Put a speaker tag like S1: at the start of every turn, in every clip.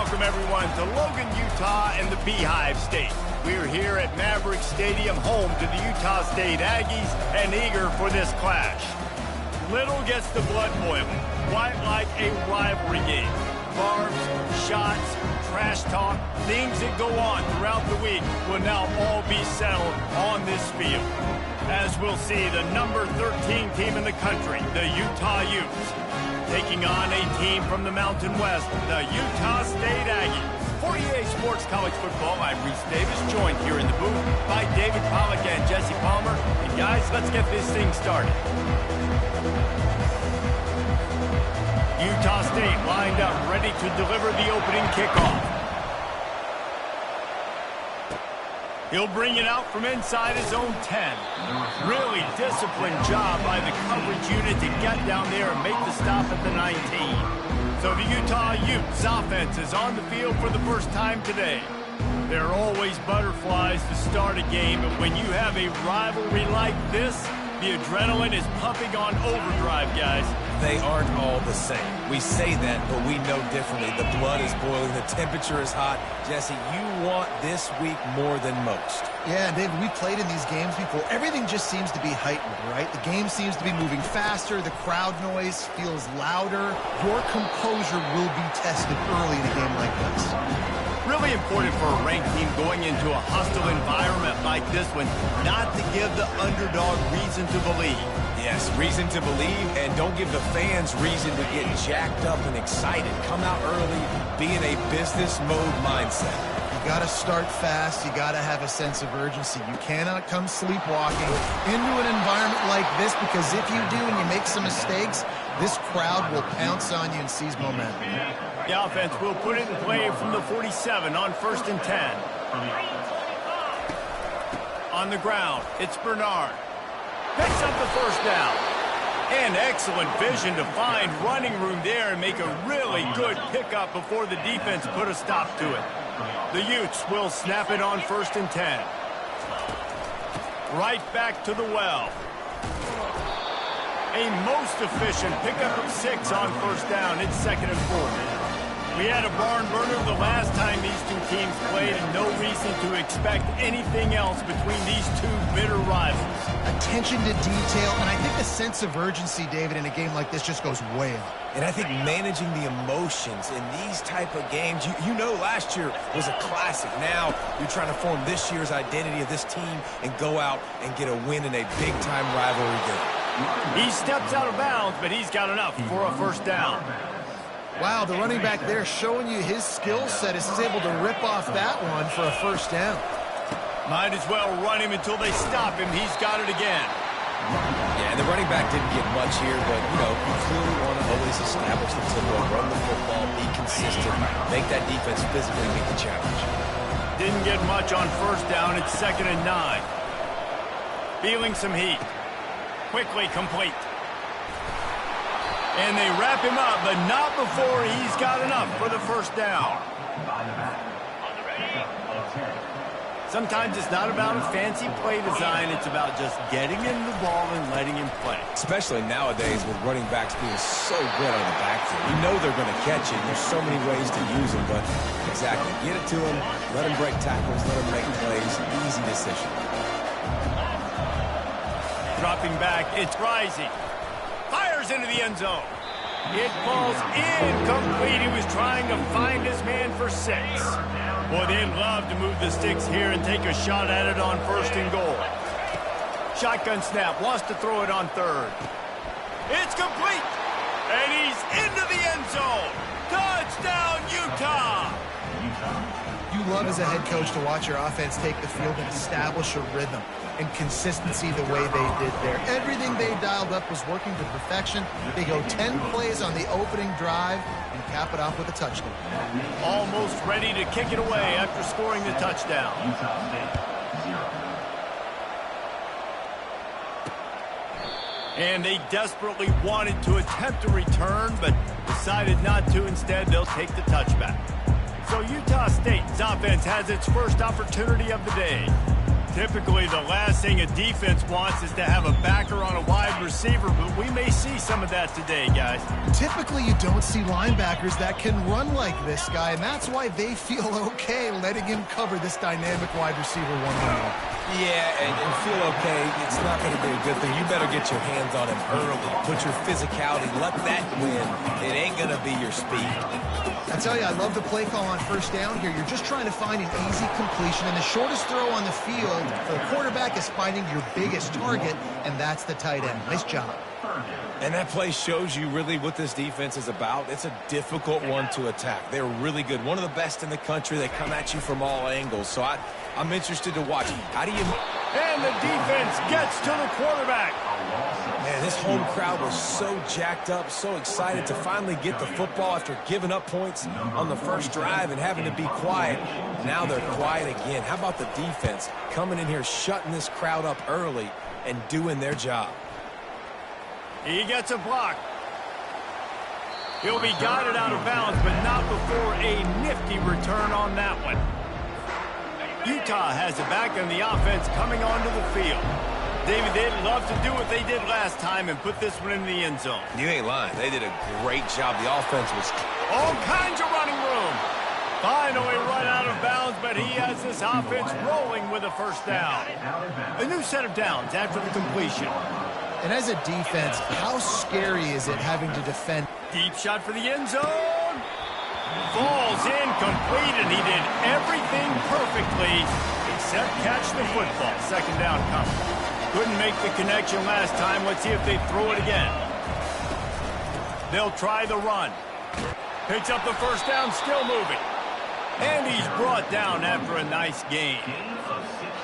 S1: welcome everyone to Logan, Utah and the Beehive State. We're here at Maverick Stadium, home to the Utah State Aggies, and eager for this clash. Little gets the blood boiling, quite like a rivalry game. Barbs, shots, trash talk, things that go on throughout the week will now all be settled on this field. As we'll see, the number 13 team in the country, the Utah Utes, taking on a team from the Mountain West, the Utah State Aggies. For EA Sports College Football, I'm Reese Davis, joined here in the booth by David Pollack and Jesse Palmer. And guys, let's get this thing started. Utah State lined up, ready to deliver the opening kickoff. He'll bring it out from inside his own 10. Really disciplined job by the coverage unit to get down there and make the stop at the 19. So the Utah Utes offense is on the field for the first time today. There are always butterflies to start a game, but when you have a rivalry like this, the adrenaline is pumping on overdrive, guys.
S2: They aren't all the same. We say that, but we know differently. The blood is boiling. The temperature is hot. Jesse, you want this week more than most.
S3: Yeah, David, we played in these games before. Everything just seems to be heightened, right? The game seems to be moving faster. The crowd noise feels louder. Your composure will be tested early in a game like this.
S1: Really important for a ranked team going into a hostile environment like this one, not to give the underdog reason to believe.
S2: Yes, reason to believe, and don't give the fans reason to get jacked up and excited. Come out early, be in a business mode mindset.
S3: You got to start fast. You got to have a sense of urgency. You cannot come sleepwalking into an environment like this, because if you do and you make some mistakes, this crowd will pounce on you and seize momentum.
S1: The offense will put it in play from the 47 on 1st and 10. On the ground, it's Bernard. Picks up the first down. And excellent vision to find running room there and make a really good pickup before the defense put a stop to it. The Utes will snap it on 1st and 10. Right back to the well. A most efficient pickup of 6 on 1st down. It's 2nd and 4. We had a barn burner the last time these two teams played, and no reason to expect anything else between these two bitter rivals.
S3: Attention to detail, and I think the sense of urgency, David, in a game like this just goes way up.
S2: And I think managing the emotions in these type of games, you know last year was a classic. Now you're trying to form this year's identity of this team and go out and get a win in a big-time rivalry game.
S1: He steps out of bounds, but he's got enough for a 1st down.
S3: Wow, the running back there showing you his skill set as he's able to rip off that one for a 1st down.
S1: Might as well run him until they stop him. He's got it again.
S2: Yeah, and the running back didn't get much here, but, you clearly want to always establish the tempo, run the football, be consistent, make that defense physically meet the challenge.
S1: Didn't get much on 1st down. It's 2nd and 9. Feeling some heat. Quickly complete. And they wrap him up, but not before he's got enough for the 1st down. Sometimes it's not about a fancy play design. It's about just getting him the ball and letting him play.
S2: Especially nowadays with running backs being so good out of the backfield. You know they're going to catch it. There's so many ways to use them, but exactly. Get it to him, let him break tackles, let him make plays. Easy decision.
S1: Dropping back, it's Rising. Fires into the end zone. It falls incomplete. He was trying to find his man for 6. Boy, they'd love to move the sticks here and take a shot at it on 1st and goal. Shotgun snap, wants to throw it on 3rd. It's complete, and he's into the end zone. Touchdown, Utah!
S3: You love as a head coach to watch your offense take the field and establish a rhythm and consistency the way they did there. Everything they dialed up was working to perfection. They go 10 plays on the opening drive and cap it off with a touchdown.
S1: Almost ready to kick it away after scoring the touchdown. And they desperately wanted to attempt a return, but decided not to. Instead, they'll take the touchback. So Utah State's offense has its first opportunity of the day. Typically, the last thing a defense wants is to have a backer on a wide receiver, but we may see some of that today, guys.
S3: Typically, you don't see linebackers that can run like this guy, and that's why they feel okay letting him cover this dynamic wide receiver one-on-one.
S2: Yeah, and feel okay. It's not going to be a good thing. You better get your hands on him early. Put your physicality. Let that win. It ain't going to be your speed.
S3: I tell you, I love the play call on first down here. You're just trying to find an easy completion, and the shortest throw on the field for the quarterback is finding your biggest target, and that's the tight end. Nice job.
S2: And that play shows you really what this defense is about. It's a difficult one to attack. They're really good. One of the best in the country. They come at you from all angles. So I'm interested to watch. How do you...
S1: And the defense gets to the quarterback.
S2: Man, this home crowd was so jacked up, so excited to finally get the football after giving up points on the first drive and having to be quiet. Now they're quiet again. How about the defense coming in here, shutting this crowd up early and doing their job?
S1: He gets a block. He'll be guided out of bounds, but not before a nifty return on that one. Utah has it back on the offense coming onto the field. David, they'd love to do what they did last time and put this one in the end zone.
S2: You ain't lying. They did a great job. The offense was...
S1: All kinds of running room. Finally run out of bounds, but he has this offense rolling with a first down. A new set of downs after the completion.
S3: And as a defense, how scary is it having to defend?
S1: Deep shot for the end zone. Falls incomplete, and he did everything perfectly except catch the football. Second down coming. Couldn't make the connection last time. Let's see if they throw it again. They'll try the run. Picks up the first down, still moving. And he's brought down after a nice gain.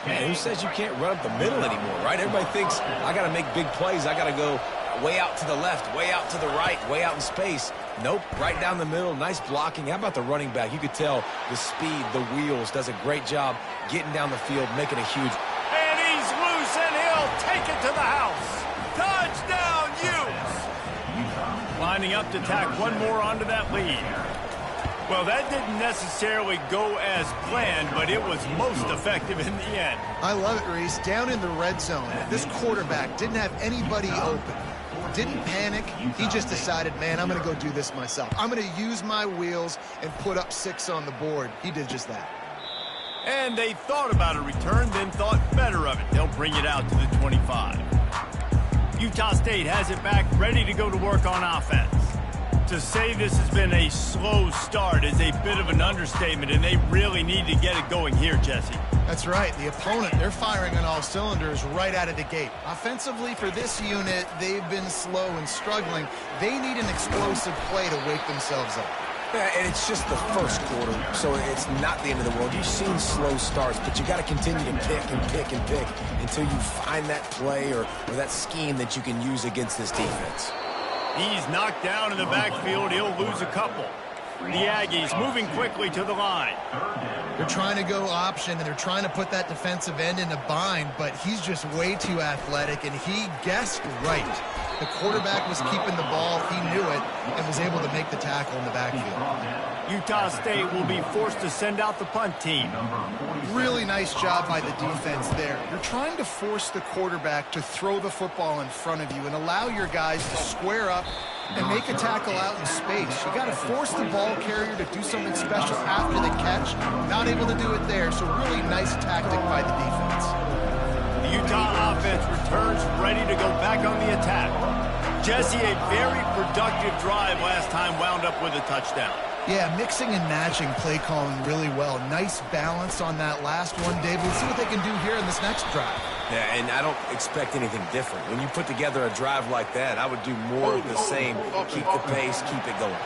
S2: Man, who says you can't run up the middle anymore, right? Everybody thinks, I got to make big plays. I got to go way out to the left, way out to the right, way out in space. Nope, right down the middle, nice blocking. How about the running back? You could tell the speed, the wheels, does a great job getting down the field, making a huge...
S1: And he's loose, and he'll take it to the house. Touchdown, Utes! Lining up to tack one more onto that lead. Well, that didn't necessarily go as planned, but it was most effective in the end.
S3: I love it, Reese. Down in the red zone, this quarterback didn't have anybody open. Didn't panic. He just decided, man, I'm going to go do this myself. I'm going to use my wheels and put up 6 on the board. He did just that.
S1: And they thought about a return, then thought better of it. They'll bring it out to the 25. Utah State has it back, ready to go to work on offense. To say this has been a slow start is a bit of an understatement, and they really need to get it going here, Jesse.
S3: That's right. The opponent, they're firing on all cylinders right out of the gate. Offensively, for this unit, they've been slow and struggling. They need an explosive play to wake themselves up.
S2: Yeah, and it's just the first quarter, so it's not the end of the world. You've seen slow starts, but you got to continue to pick and pick and pick until you find that play or that scheme that you can use against this defense.
S1: He's knocked down in the backfield. He'll lose a couple. The Aggies moving quickly to the line.
S3: They're trying to go option, and they're trying to put that defensive end in a bind, but he's just way too athletic, and he guessed right. The quarterback was keeping the ball. He knew it and was able to make the tackle in the backfield.
S1: Utah State will be forced to send out the punt team.
S3: Really nice job by the defense there. You're trying to force the quarterback to throw the football in front of you and allow your guys to square up and make a tackle out in space. You got to force the ball carrier to do something special after the catch. Not able to do it there, so really nice tactic by the defense.
S1: The Utah offense returns ready to go back on the attack. Jesse, a very productive drive last time, wound up with a touchdown.
S3: Yeah, mixing and matching play calling really well. Nice balance on that last one, Dave. Let's see what they can do here in this next drive.
S2: Yeah, and I don't expect anything different. When you put together a drive like that, I would do more of the same. Keep the pace, keep it going.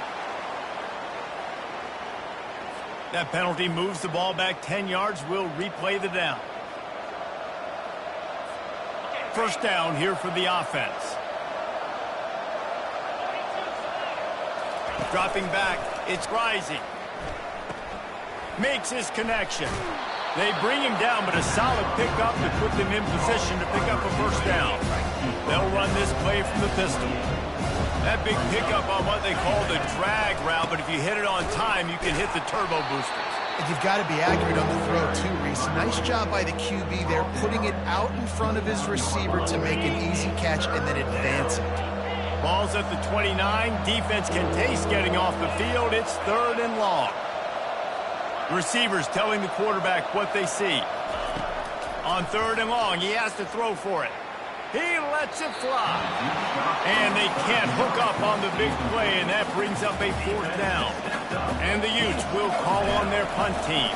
S1: That penalty moves the ball back 10 yards. We'll replay the down. First down here for the offense. Dropping back, it's rising. Makes his connection. They bring him down, but a solid pickup to put them in position to pick up a first down. They'll run this play from the pistol. That big pickup on what they call the drag route, but if you hit it on time, you can hit the turbo boosters.
S3: And you've got to be accurate on the throw, too, Reese. Nice job by the QB there, putting it out in front of his receiver to make an easy catch and then advance it.
S1: Ball's at the 29. Defense can taste getting off the field. It's 3rd and long. Receivers telling the quarterback what they see. On 3rd and long, he has to throw for it. He lets it fly. And they can't hook up on the big play, and that brings up a 4th down. And the Utes will call on their punt team.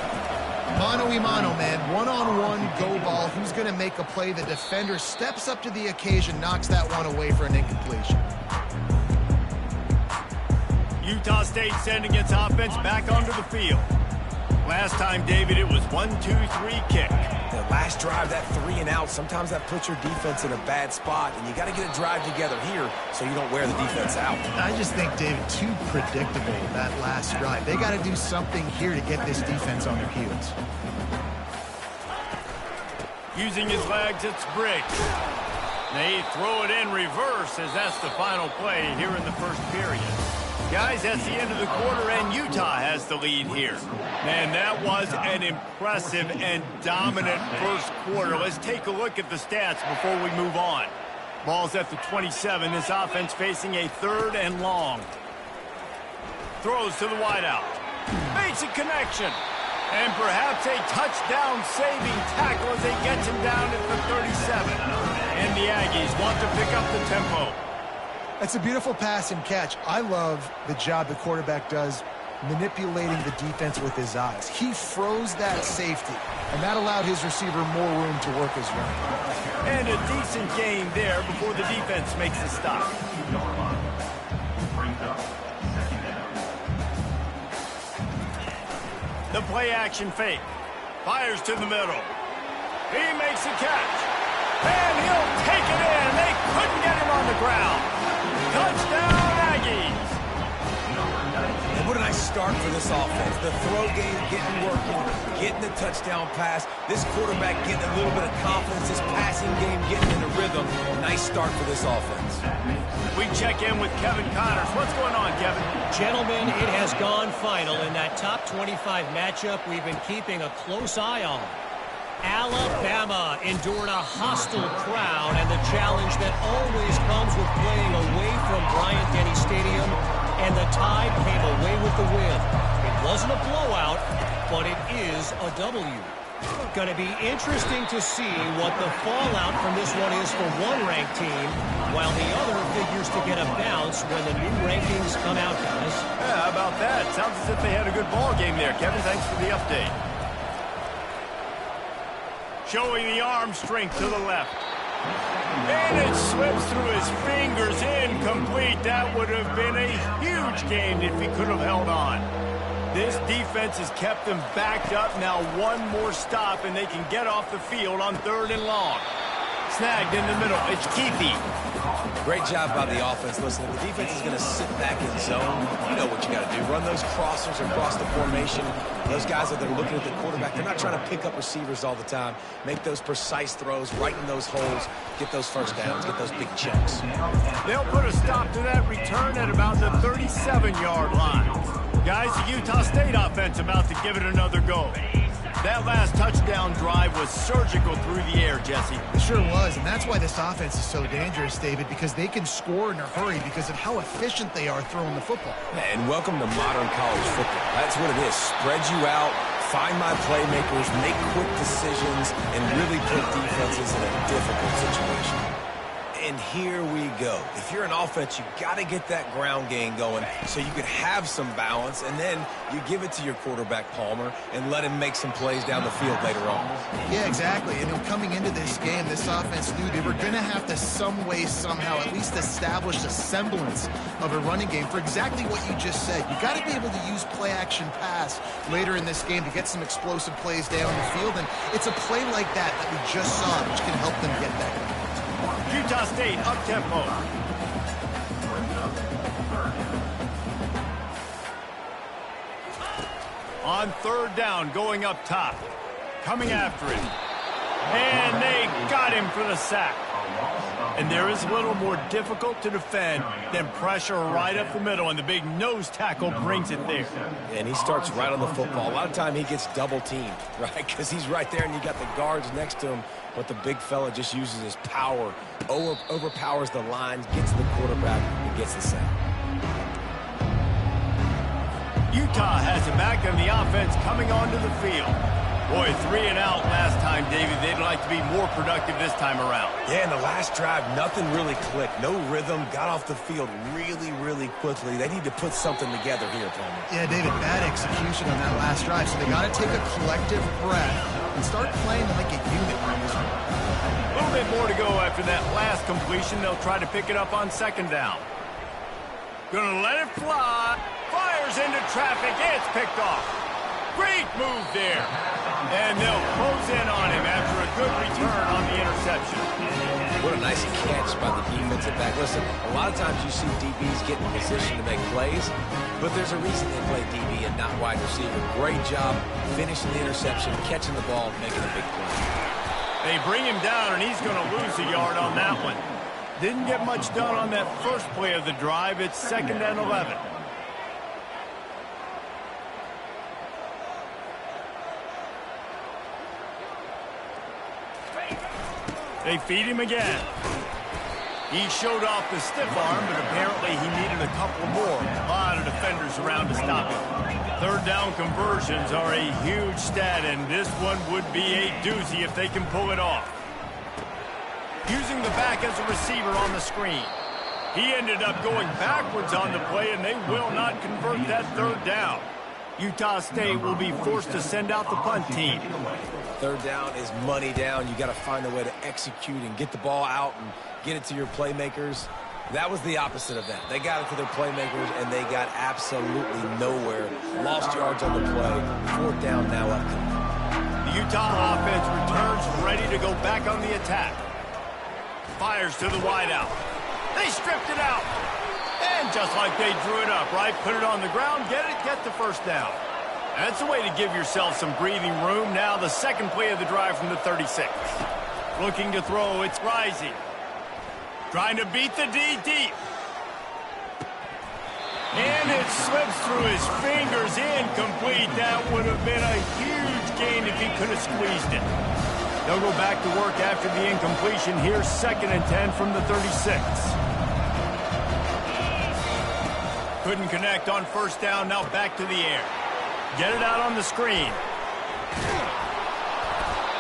S3: Mano y mano, man. One-on-one, go ball. Who's going to make a play? The defender steps up to the occasion, knocks that one away for an incompletion.
S1: Utah State sending its offense back onto the field. Last time, David, it was 1-2-3 kick.
S2: The last drive, that 3 and out, sometimes that puts your defense in a bad spot, and you got to get a drive together here so you don't wear the defense out.
S3: I just think, David, too predictable, that last drive. They got to do something here to get this defense on their heels.
S1: Using his legs, it's Briggs. They throw it in reverse as that's the final play here in the first period. Guys, that's the end of the quarter, and Utah has the lead here. Man, that was an impressive and dominant first quarter. Let's take a look at the stats before we move on. Ball's at the 27. This offense facing a 3rd and long. Throws to the wideout. Makes a connection. And perhaps a touchdown-saving tackle as they get him down at the 37. And the Aggies want to pick up the tempo.
S3: That's a beautiful pass and catch. I love the job the quarterback does manipulating the defense with his eyes. He froze that safety, and that allowed his receiver more room to work his run.
S1: And a decent gain there before the defense makes a stop. The play-action fake. Fires to the middle. He makes a catch. And he'll take it in. They couldn't get him on the ground. Touchdown, Aggies.
S2: And what a nice start for this offense. The throw game getting working, getting the touchdown pass. This quarterback getting a little bit of confidence. This passing game getting in a rhythm. Nice start for this offense.
S1: We check in with Kevin Connors. What's going on, Kevin?
S4: Gentlemen, it has gone final in that top 25 matchup we've been keeping a close eye on. Alabama endured a hostile crowd and the challenge that always comes with playing away from Bryant-Denny Stadium, and the Tide came away with the win. It wasn't a blowout, but it is a W. Going to be interesting to see what the fallout from this one is for one ranked team, while the other figures to get a bounce when the new rankings come out, guys.
S1: Yeah, how about that? Sounds as if they had a good ball game there. Kevin, thanks for the update. Showing the arm strength to the left. And it slips through his fingers, incomplete. That would have been a huge gain if he could have held on. This defense has kept them backed up. Now one more stop, and they can get off the field on 3rd and long. Snagged in the middle. It's Keithy.
S2: Great job by the offense. Listen, if the defense is going to sit back in zone, you know what you got to do. Run those crossers across the formation. Those guys that are looking at the quarterback, they're not trying to pick up receivers all the time. Make those precise throws, right in those holes, get those first downs, get those big chunks.
S1: They'll put a stop to that return at about the 37-yard line. Guys, the Utah State offense about to give it another go. That last touchdown drive was surgical through the air, Jesse.
S3: It sure was, and that's why this offense is so dangerous, David, because they can score in a hurry because of how efficient they are throwing the football.
S2: And welcome to modern college football. That's what it is. Spread you out, find my playmakers, make quick decisions, and really put defenses in a difficult situation. And here we go. If you're an offense, you got to get that ground game going so you can have some balance, and then you give it to your quarterback, Palmer, and let him make some plays down the field later on.
S3: Yeah, exactly. And coming into this game, this offense knew they were going to have to some way, somehow, at least establish a semblance of a running game for exactly what you just said. You got to be able to use play-action pass later in this game to get some explosive plays down the field, and it's a play like that we just saw, which can help them get that.
S1: Utah State up-tempo. On 3rd down, going up top. Coming after it. And they got got him for the sack. And there is a little more difficult to defend than pressure right up the middle, and the big nose tackle brings it there.
S2: And he starts right on the football. A lot of time he gets double-teamed, right? Because he's right there, and you got the guards next to him, but the big fella just uses his power, overpowers the lines, gets to the quarterback, and gets the sack.
S1: Utah has it back, and the offense coming onto the field. Boy, 3 and out last time, David. They'd like to be more productive this time around.
S2: Yeah, in the last drive, nothing really clicked. No rhythm, got off the field really quickly. They need to put something together here, Palmer.
S3: Yeah, David, bad execution on that last drive, so they got to take a collective breath and start playing like a unit on this one.
S1: A little bit more to go after that last completion. They'll try to pick it up on second down. Gonna let it fly. Fires into traffic. It's picked off. Great move there. And they'll close in on him after a good return on the interception.
S2: What a nice catch by the defensive back. Listen, a lot of times you see DBs get in position to make plays, but there's a reason they play DB and not wide receiver. Great job finishing the interception, catching the ball, and making a big play.
S1: They bring him down, and he's going to lose a yard on that one. Didn't get much done on that first play of the drive. It's 2nd and 11. They feed him again. He showed off the stiff arm, but apparently he needed a couple more. A lot of defenders around to stop him. 3rd down conversions are a huge stat, and this one would be a doozy if they can pull it off. Using the back as a receiver on the screen. He ended up going backwards on the play, and they will not convert that 3rd down. Utah State will be forced to send out the punt team.
S2: 3rd down is money down. You got to find a way to execute and get the ball out and get it to your playmakers. That was the opposite of that. They got it to their playmakers, and they got absolutely nowhere. Lost yards on the play. 4th down now up.
S1: The Utah offense returns ready to go back on the attack. Fires to the wideout. They stripped it out. And just like they drew it up, right? Put it on the ground, get the 1st down. That's a way to give yourself some breathing room. Now the 2nd play of the drive from the 36. Looking to throw, it's Rising. Trying to beat the D deep. And it slips through his fingers, incomplete. That would have been a huge gain if he could have squeezed it. They'll go back to work after the incompletion. Here's 2nd and 10 from the 36. Couldn't connect on 1st down, now back to the air. Get it out on the screen.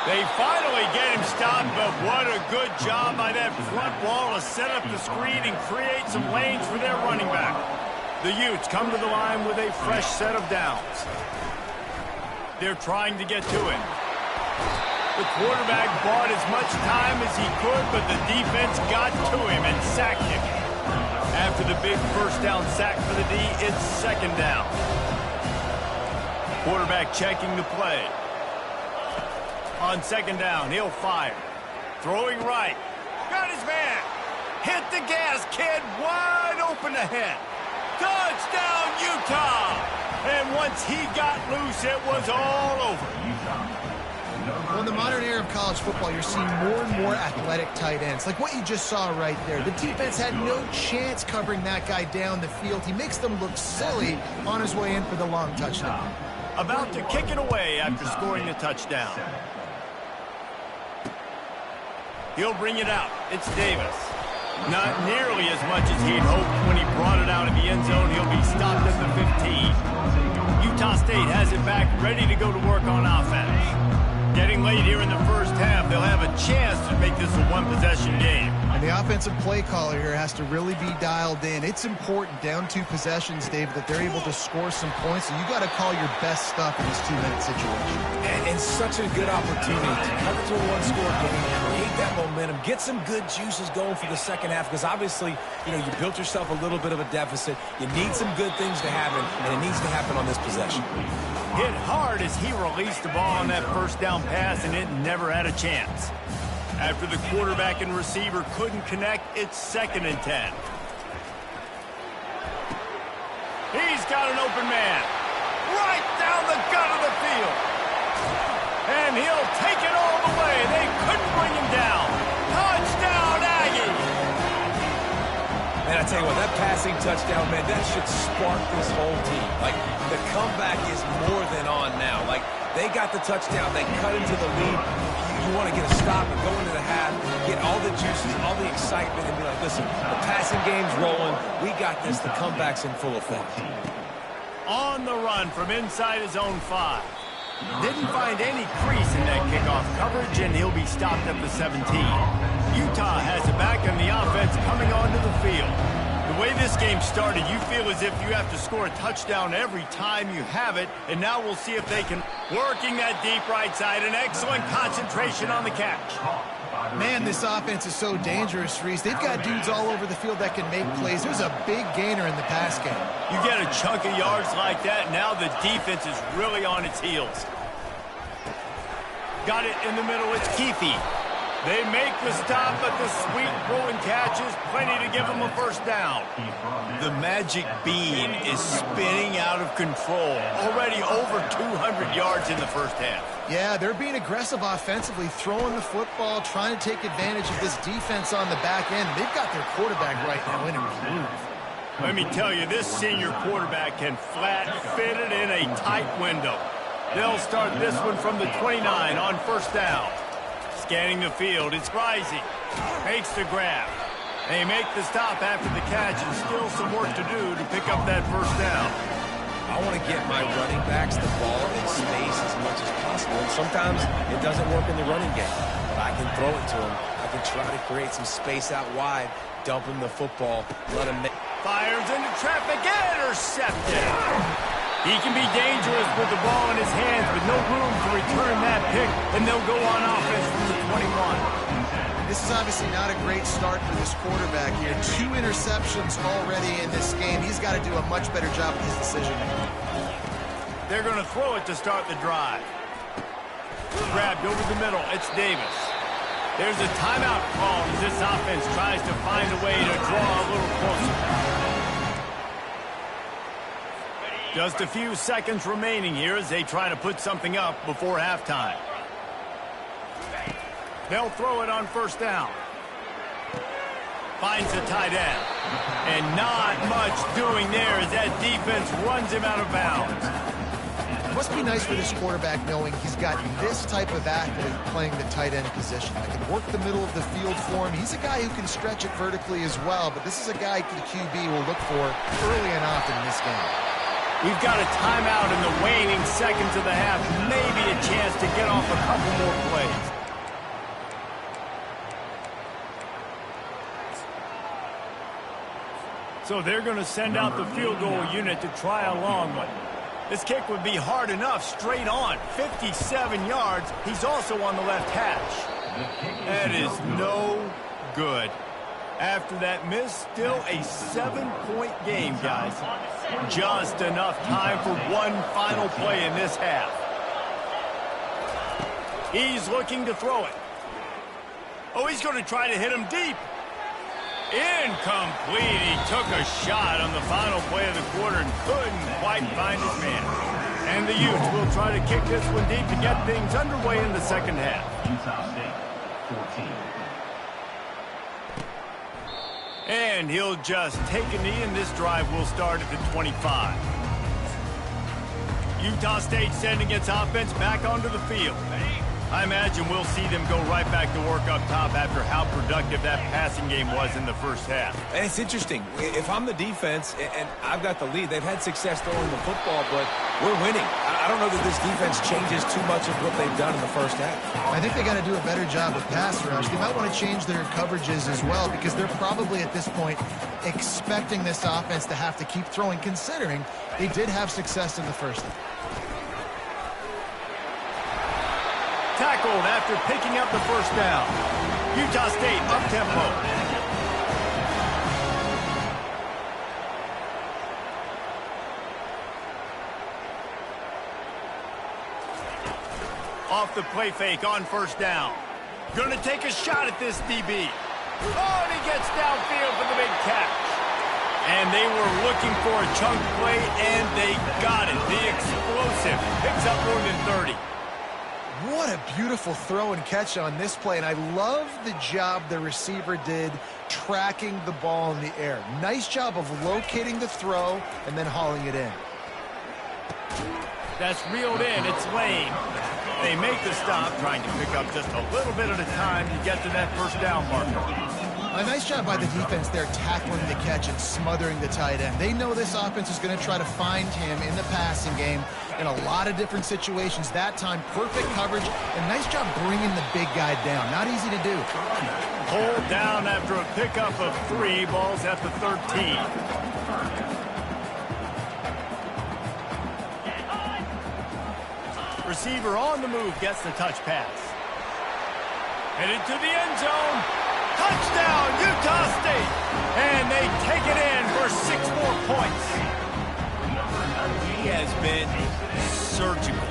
S1: They finally get him stopped, but what a good job by that front wall to set up the screen and create some lanes for their running back. The Utes come to the line with a fresh set of downs. They're trying to get to him. The quarterback bought as much time as he could, but the defense got to him and sacked him. After the big 1st down sack for the D, it's 2nd down. Quarterback checking the play. On 2nd down, he'll fire. Throwing right. Got his man. Hit the gas, kid. Wide open ahead. Touchdown, Utah! And once he got loose, it was all over.
S3: Well, in the modern era of college football, you're seeing more and more athletic tight ends. Like what you just saw right there. The defense had no chance covering that guy down the field. He makes them look silly on his way in for the long touchdown.
S1: About to kick it away after scoring the touchdown. He'll bring it out. It's Davis. Not nearly as much as he'd hoped when he brought it out of the end zone. He'll be stopped at the 15. Utah State has it back, ready to go to work on offense. Getting late here in the 1st half, they'll have a chance to make this a one-possession game.
S3: And the offensive play caller here has to really be dialed in. It's important down 2 possessions, David, that they're able to score some points. So you got to call your best stuff in this 2-minute situation.
S2: And such a good opportunity to cut it to a 1-score game, create that momentum, get some good juices going for the 2nd half, because obviously, you built yourself a little bit of a deficit. You need some good things to happen, and it needs to happen on this possession.
S1: Hit hard as he released the ball on that 1st down pass, and it never had a chance. After the quarterback and receiver couldn't connect, it's 2nd and 10. He's got an open man. Right down the gut of the field. And he'll take it all the way. They couldn't bring him down.
S2: I tell you what, that passing touchdown, man, that should spark this whole team. Like, the comeback is more than on now. Like, they got the touchdown. They cut into the lead. You want to get a stop and go into the half, get all the juices, all the excitement, and be like, listen, the passing game's rolling. We got this. The comeback's in full effect.
S1: On the run from inside his own 5. Didn't find any crease in that kickoff coverage, and he'll be stopped at the 17. Utah has it back, and the offense coming onto the field. The way this game started, you feel as if you have to score a touchdown every time you have it, and now we'll see if they can. Working that deep right side, an excellent concentration on the catch.
S3: Man, this offense is so dangerous, Reese. They've got dudes all over the field that can make plays. There's a big gainer in the pass game.
S1: You get a chunk of yards like that, now the defense is really on its heels. Got it in the middle, it's Keefe. They make the stop, but the sweet throw and catch is plenty to give them a first down. The magic bean is spinning out of control. Already over 200 yards in the first half.
S3: Yeah, they're being aggressive offensively, throwing the football, trying to take advantage of this defense on the back end. They've got their quarterback right now in a groove.
S1: Let me tell you, this senior quarterback can flat fit it in a tight window. They'll start this one from the 29 on first down. Scanning the field, it's rising. Makes the grab. They make the stop after the catch, and still some work to do to pick up that first down.
S2: I want to get my running backs the ball in space as much as possible. And sometimes it doesn't work in the running game, but I can throw it to them. I can try to create some space out wide, dump him the football, let him.
S1: Fires into traffic, intercepted. He can be dangerous with the ball in his hands, but no room to return that pick, and they'll go on offense from the 21.
S3: This is obviously not a great start for this quarterback here. 2 interceptions already in this game. He's got to do a much better job with his decision.
S1: They're going to throw it to start the drive. Grabbed over the middle. It's Davis. There's a timeout call as this offense tries to find a way to draw a little closer. Just a few seconds remaining here as they try to put something up before halftime. They'll throw it on first down. Finds the tight end. And not much doing there as that defense runs him out of bounds.
S3: It must be nice for this quarterback knowing he's got this type of athlete playing the tight end position. That can work the middle of the field for him. He's a guy who can stretch it vertically as well, but this is a guy the QB will look for early and often in this game.
S1: We've got a timeout in the waning seconds of the half. Maybe a chance to get off a couple more plays. So they're going to send out the field goal unit to try a long one. This kick would be hard enough straight on. 57 yards. He's also on the left hash. That is no good. After that miss, still a 7-point game, guys. Just enough time for one final play in this half. He's looking to throw it. Oh, he's going to try to hit him deep. Incomplete. He took a shot on the final play of the quarter and couldn't quite find his man. And the Utes will try to kick this one deep to get things underway in the second half.
S5: Utah State, 14.
S1: And he'll just take a knee, and this drive will start at the 25. Utah State sending its offense back onto the field. I imagine we'll see them go right back to work up top after how productive that passing game was in the first half.
S2: And it's interesting. If I'm the defense and I've got the lead, they've had success throwing the football, but we're winning. I don't know that this defense changes too much of what they've done in the first half.
S3: I think they got to do a better job with pass rush. They might want to change their coverages as well because they're probably at this point expecting this offense to have to keep throwing, considering they did have success in the first half.
S1: Tackled after picking up the first down. Utah State up-tempo. Off the play fake on first down. Gonna take a shot at this DB. Oh, and he gets downfield for the big catch. And they were looking for a chunk play, and they got it. The explosive picks up more than 30.
S3: What a beautiful throw and catch on this play, and I love the job the receiver did tracking the ball in the air. Nice job of locating the throw and then hauling it in.
S1: That's reeled in. It's Lane. They make the stop, trying to pick up just a little bit at a time to get to that first down marker.
S3: A nice job by the defense there tackling the catch and smothering the tight end. They know this offense is going to try to find him in the passing game in a lot of different situations. That time, perfect coverage, and nice job bringing the big guy down. Not easy to do.
S1: Hold down after a pickup of 3 balls at the 13. Receiver on the move gets the touch pass. Headed to the end zone. Touchdown, Utah State. And they take it in for 6 more points. He has been surgical.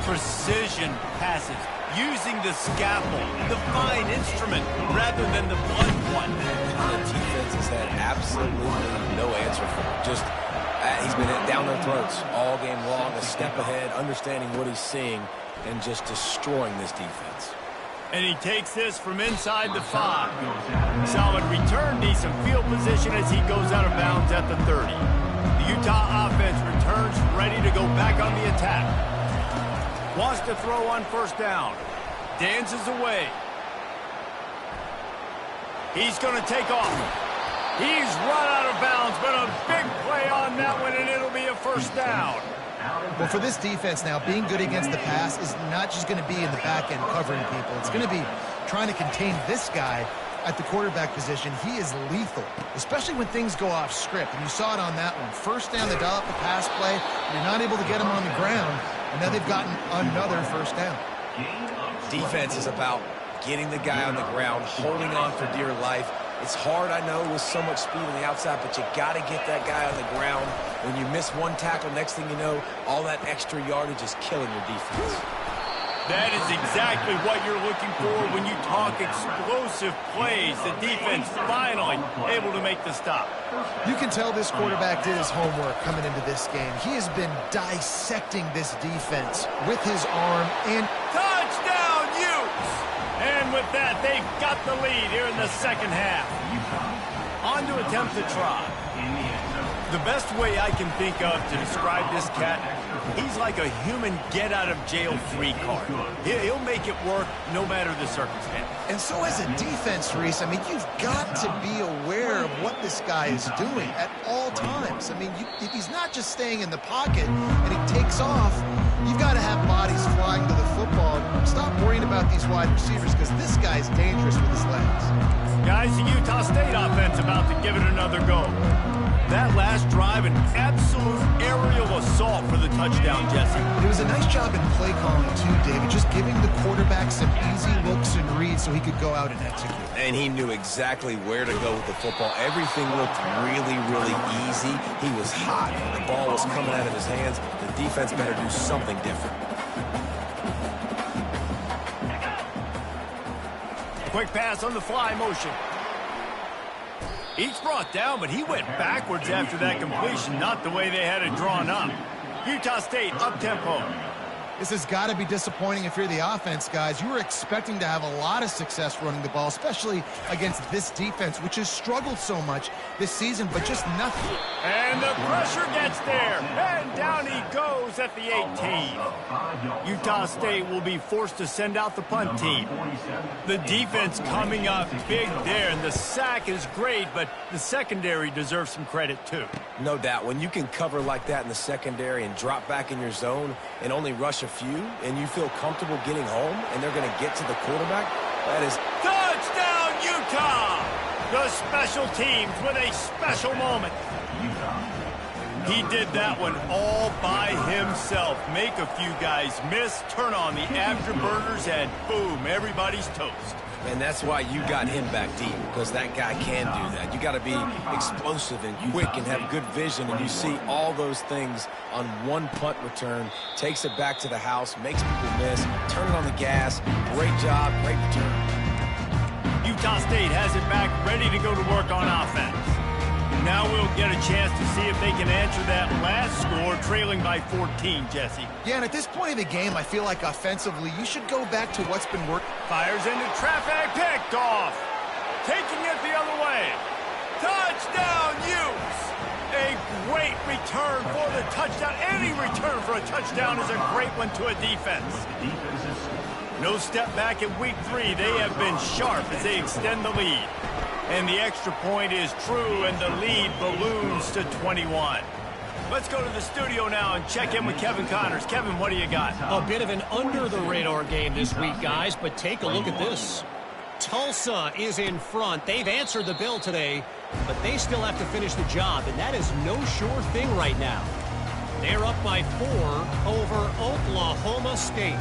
S1: Precision passes. Using the scalpel, the fine instrument, rather than the blunt one.
S2: The defense has had absolutely no answer for him. Just, he's been down their throats all game long, a step ahead, understanding what he's seeing, and just destroying this defense.
S1: And he takes this from inside the 5. Solid return, decent field position as he goes out of bounds at the 30. The Utah offense returns ready to go back on the attack. Wants to throw on first down. Dances away. He's going to take off. He's run out of bounds, but a big play on that one, and it'll be a first down.
S3: Well, for this defense now, being good against the pass is not just going to be in the back end covering people. It's going to be trying to contain this guy at the quarterback position. He is lethal, especially when things go off script. And you saw it on that one. First down, they dial up the pass play. You're not able to get him on the ground, and now they've gotten another first down.
S2: Defense is about getting the guy on the ground, holding on for dear life. It's hard, I know, with so much speed on the outside, but you got to get that guy on the ground. When you miss one tackle, next thing you know, all that extra yardage is killing your defense.
S1: That is exactly what you're looking for when you talk explosive plays. The defense finally able to make the stop.
S3: You can tell this quarterback did his homework coming into this game. He has been dissecting this defense with his arm and...
S1: Touchdown, Utes! And with that, they've got the lead here in the second half. On to attempt to try. The best way I can think of to describe this cat, he's like a human get-out-of-jail-free card. He'll make it work no matter the circumstance.
S3: And so as a defense, Reese, I mean, you've got to be aware of what this guy is doing at all times. I mean, if he's not just staying in the pocket and he takes off, you've got to have bodies flying to the football. Stop worrying about these wide receivers because this guy's dangerous with his legs.
S1: Guys, the Utah State offense about to give it another go. That last drive, an absolute aerial assault for the touchdown, Jesse.
S3: It was a nice job in play calling, too, David, just giving the quarterback some easy looks and reads so he could go out and execute.
S2: And he knew exactly where to go with the football. Everything looked really, really easy. He was hot. The ball was coming out of his hands. The defense better do something different.
S1: Quick pass on the fly motion. He's brought down, but he went backwards after that completion, not the way they had it drawn up. Utah State up-tempo.
S3: This has got to be disappointing if you're the offense, guys. You were expecting to have a lot of success running the ball, especially against this defense, which has struggled so much this season, but just nothing.
S1: And the pressure gets there, and down he goes at the 18. Utah State will be forced to send out the punt team. The defense coming up big there, and the sack is great, but the secondary deserves some credit too.
S2: No doubt. When you can cover like that in the secondary and drop back in your zone and only rush a few, and you feel comfortable getting home, and they're going to get to the quarterback, that is...
S1: Touchdown, Utah! The special teams with a special moment. He did that one all by himself. Make a few guys miss, turn on the afterburners, and boom, everybody's toast.
S2: And that's why you got him back deep, because that guy can do that. You got to be explosive and quick and have good vision, and you see all those things on one punt return. Takes it back to the house, makes people miss, turn it on the gas. Great job, great return.
S1: Utah State has it back, ready to go to work on offense. Now we'll get a chance to see if they can answer that last score, trailing by 14, Jesse.
S3: Yeah, and at this point of the game, I feel like offensively, you should go back to what's been working.
S1: Fires into traffic, picked off. Taking it the other way. Touchdown, Utes! A great return for the touchdown. Any return for a touchdown is a great one to a defense. No step back in week 3. They have been sharp as they extend the lead. And the extra point is true, and the lead balloons to 21. Let's go to the studio now and check in with Kevin Connors. Kevin, what do you got?
S4: A bit of an under-the-radar game this week, guys, but take a look at this. Tulsa is in front. They've answered the bell today, but they still have to finish the job, and that is no sure thing right now. They're up by 4 over Oklahoma State.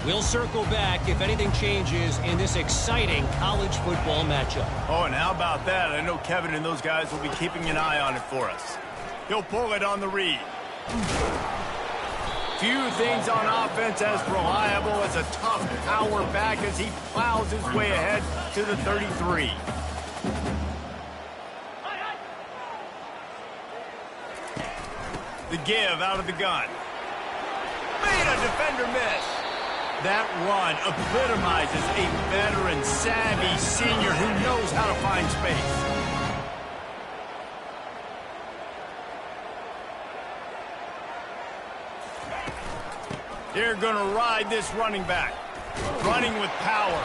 S4: We'll circle back if anything changes in this exciting college football matchup.
S1: Oh, and how about that? I know Kevin and those guys will be keeping an eye on it for us. He'll pull it on the read. Few things on offense as reliable as a tough power back as he plows his way ahead to the 33. The give out of the gun. Made a defender miss. That run epitomizes a veteran, savvy senior who knows how to find space. They're going to ride this running back. Running with power.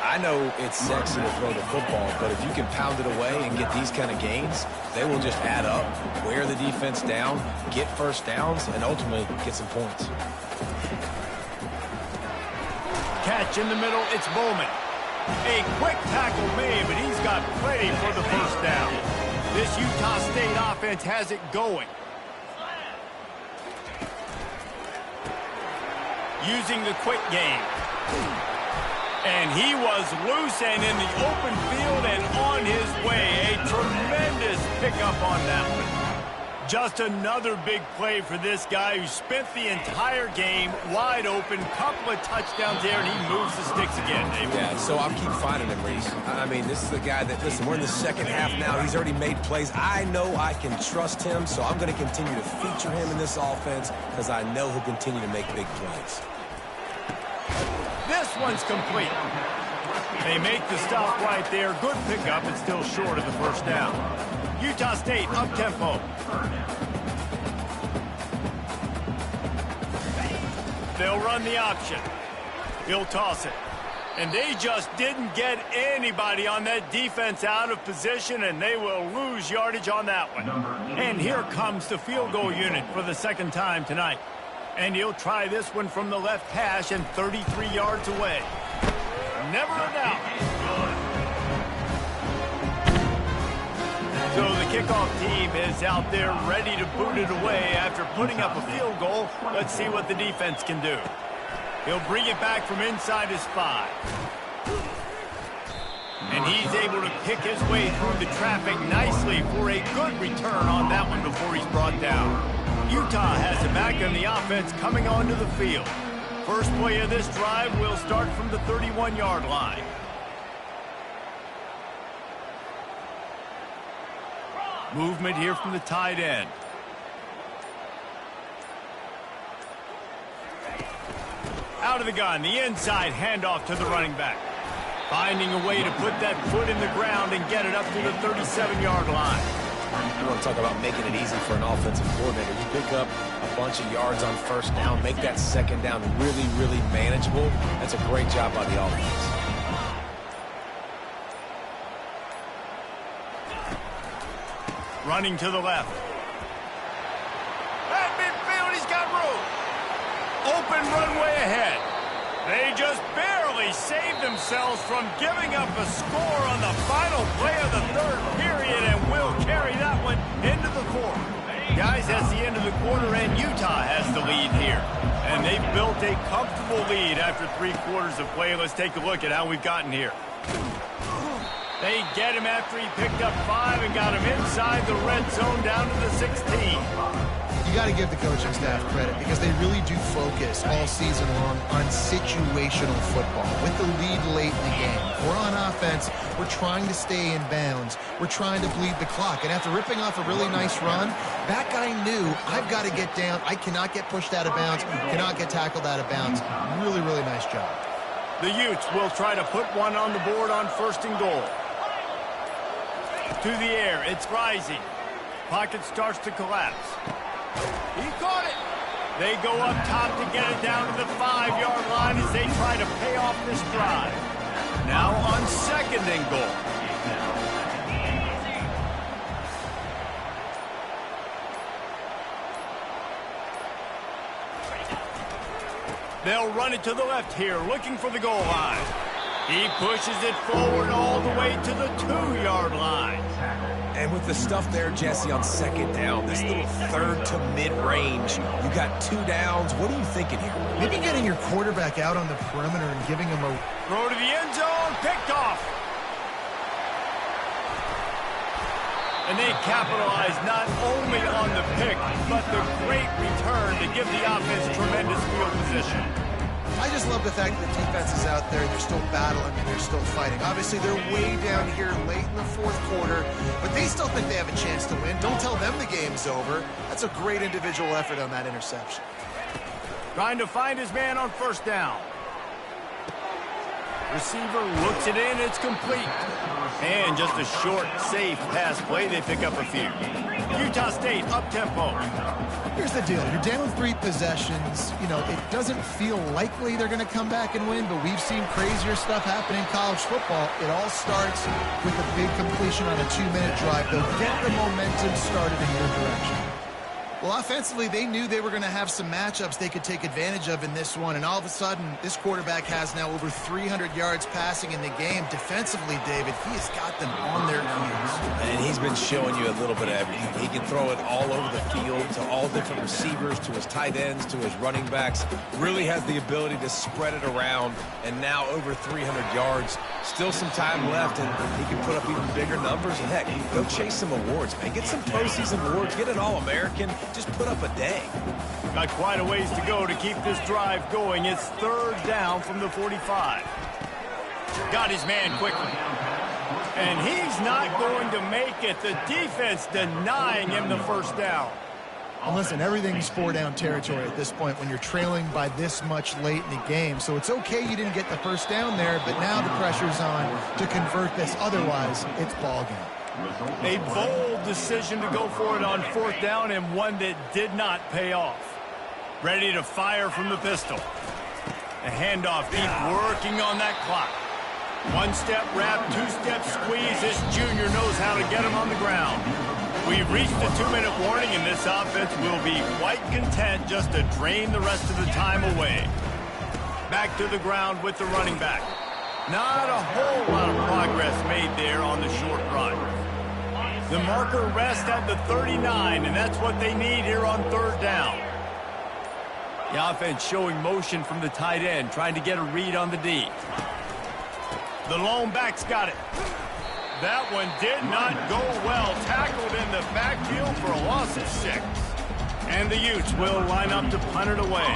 S2: I know it's sexy to throw the football, but if you can pound it away and get these kind of gains, they will just add up, wear the defense down, get first downs, and ultimately get some points.
S1: Catch in the middle, it's Bowman. A quick tackle made, but he's got plenty for the first down. This Utah State offense has it going. Using the quick game. And he was loose and in the open field and on his way. A tremendous pickup on that one. Just another big play for this guy who spent the entire game wide open. Couple of touchdowns there, and he moves the sticks again, David.
S2: Yeah, so I'll keep finding him, Reese. I mean, this is the guy that, listen, we're in the second half now. He's already made plays. I know I can trust him, so I'm going to continue to feature him in this offense because I know he'll continue to make big plays.
S1: This one's complete. They make the stop right there. Good pickup, but still short of the first down. Utah State up-tempo. They'll run the option. He'll toss it. And they just didn't get anybody on that defense out of position, and they will lose yardage on that one. And here comes the field goal unit for the second time tonight. And he'll try this one from the left hash and 33 yards away. Never a doubt. So the kickoff team is out there ready to boot it away after putting up a field goal. Let's see what the defense can do. He'll bring it back from inside his 5. And he's able to pick his way through the traffic nicely for a good return on that one before he's brought down. Utah has it back on the offense coming onto the field. First play of this drive will start from the 31-yard line. Movement here from the tight end. Out of the gun, the inside handoff to the running back. Finding a way to put that foot in the ground and get it up to the 37-yard line.
S2: You want to talk about making it easy for an offensive coordinator. You pick up a bunch of yards on first down, make that second down really, really manageable. That's a great job by the offense.
S1: Running to the left. At midfield, he's got room. Open runway ahead. They just barely saved themselves from giving up a score on the final play of the third period, and will carry that one into the fourth. Guys, that's the end of the quarter, and Utah has the lead here. And they've built a comfortable lead after 3 quarters of play. Let's take a look at how we've gotten here. They get him after he picked up 5 and got him inside the red zone down to the 16.
S3: You got to give the coaching staff credit because they really do focus all season long on situational football. With the lead late in the game, we're on offense, we're trying to stay in bounds. We're trying to bleed the clock. And after ripping off a really nice run, that guy knew, I've got to get down. I cannot get pushed out of bounds, cannot get tackled out of bounds. Really, really nice job.
S1: The Utes will try to put one on the board on 1st and goal. To the air, it's rising. Pocket starts to collapse. He caught it. They go up top to get it down to the 5-yard line as they try to pay off this drive. Now on 2nd and goal. They'll run it to the left here, looking for the goal line. He pushes it forward all the way to the 2-yard line.
S2: And with the stuff there, Jesse, on 2nd down, this little 3rd to mid-range, you got 2 downs. What are you thinking here?
S3: Maybe getting your quarterback out on the perimeter and giving him a
S1: throw to the end zone, picked off. And they capitalize not only on the pick, but the great return to give the offense tremendous field position.
S3: I just love the fact that the defense is out there. They're still battling and they're still fighting. Obviously, they're way down here late in the 4th quarter, but they still think they have a chance to win. Don't tell them the game's over. That's a great individual effort on that interception.
S1: Trying to find his man on 1st down. Receiver looks it in, it's complete. And just a short, safe pass play, they pick up a few. Utah State up-tempo.
S3: Here's the deal. You're down 3 possessions. You know, it doesn't feel likely they're going to come back and win, but we've seen crazier stuff happen in college football. It all starts with a big completion on a 2-minute drive. They'll get the momentum started in your direction. Well, offensively, they knew they were going to have some matchups they could take advantage of in this one, and all of a sudden, this quarterback has now over 300 yards passing in the game. Defensively, David, he has got them on their heels.
S2: And he's been showing you a little bit of everything. He can throw it all over the field to all different receivers, to his tight ends, to his running backs. Really has the ability to spread it around, and now over 300 yards. Still some time left, and he can put up even bigger numbers. And heck, go chase some awards, man. Get some postseason awards. Get an All-American. Just put up a day.
S1: Got quite a ways to go to keep this drive going. It's 3rd down from the 45. Got his man quickly. And he's not going to make it. The defense denying him the 1st down.
S3: And listen, everything's 4-down territory at this point when you're trailing by this much late in the game. So it's okay you didn't get the 1st down there, but now the pressure's on to convert this. Otherwise, it's ball game.
S1: A bold decision to go for it on 4th down, and one that did not pay off. Ready to fire from the pistol. A handoff, keep working on that clock. 1-step wrap, 2-step squeeze. This junior knows how to get him on the ground. We've reached the 2-minute warning, and this offense will be quite content just to drain the rest of the time away. Back to the ground with the running back. Not a whole lot of progress made there on the short run. The marker rests at the 39, and that's what they need here on 3rd down. The offense showing motion from the tight end, trying to get a read on the D. The lone back's got it. That one did not go well. Tackled in the backfield for a loss of 6. And the Utes will line up to punt it away.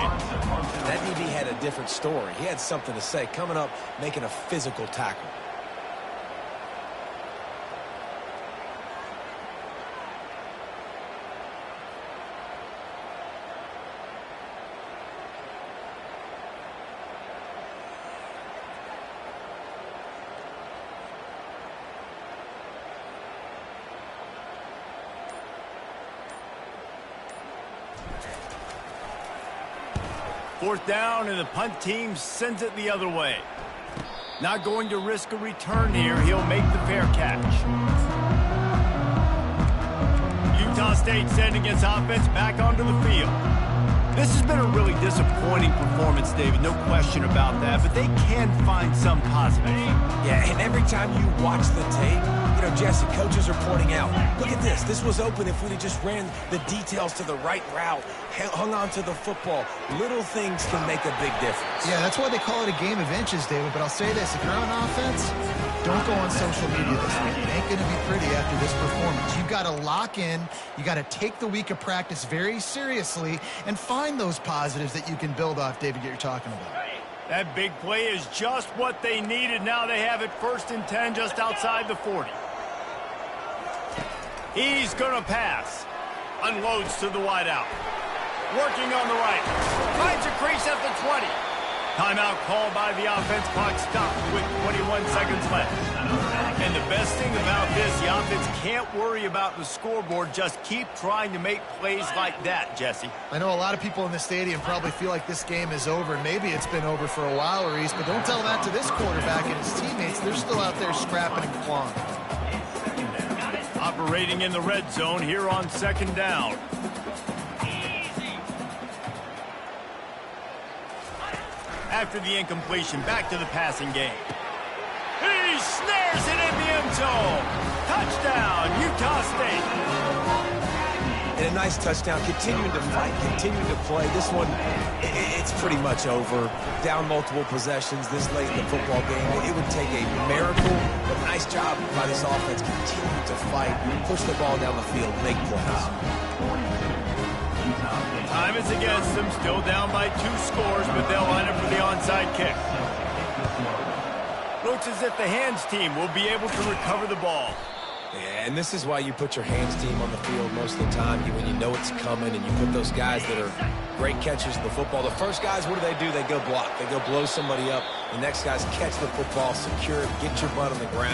S2: That DB had a different story. He had something to say. Coming up, making a physical tackle.
S1: Fourth down, and the punt team sends it the other way. Not going to risk a return here. He'll make the fair catch. Utah State sending its offense back onto the field. This has been a really disappointing performance, David. No question about that, but they can find some positive.
S2: Yeah, and every time you watch the tape, you know, Jesse, coaches are pointing out, look at this. This was open if we'd have just ran the details to the right route, hung on to the football. Little things can make a big difference.
S3: Yeah, that's why they call it a game of inches, David. But I'll say this, if you're on offense, don't go on social media this week. It ain't going to be pretty after this performance. You've got to lock in. You got to take the week of practice very seriously and find those positives that you can build off, David, that you're talking about.
S1: That big play is just what they needed. Now they have it 1st and 10 just outside the 40. He's going to pass. Unloads to the wideout. Working on the right. Finds a crease at the 20. Timeout called by the offense. Clock stopped with 21 seconds left. And the best thing about this, the offense can't worry about the scoreboard. Just keep trying to make plays like that, Jesse.
S3: I know a lot of people in the stadium probably feel like this game is over, and maybe it's been over for a while, Reese, but don't tell that to this quarterback and his teammates. They're still out there scrapping and clawing.
S1: Operating in the red zone here on 2nd down. After the incompletion, back to the passing game. He snares it in the end zone. Touchdown, Utah State.
S2: And a nice touchdown, continuing to fight, continuing to play. This one, it's pretty much over. Down multiple possessions this late in the football game. It would take a miracle, but nice job by this offense. Continue to fight, push the ball down the field, make plays.
S1: Time is against them, still down by 2 scores, but they'll line up for the onside kick. Looks as if the hands team will be able to recover the ball.
S2: Yeah, and this is why you put your hands team on the field most of the time, when you know it's coming, and you put those guys that are great catchers of the football. The first guys, what do? They go block. They go blow somebody up. The next guys catch the football, secure it, get your butt on the ground.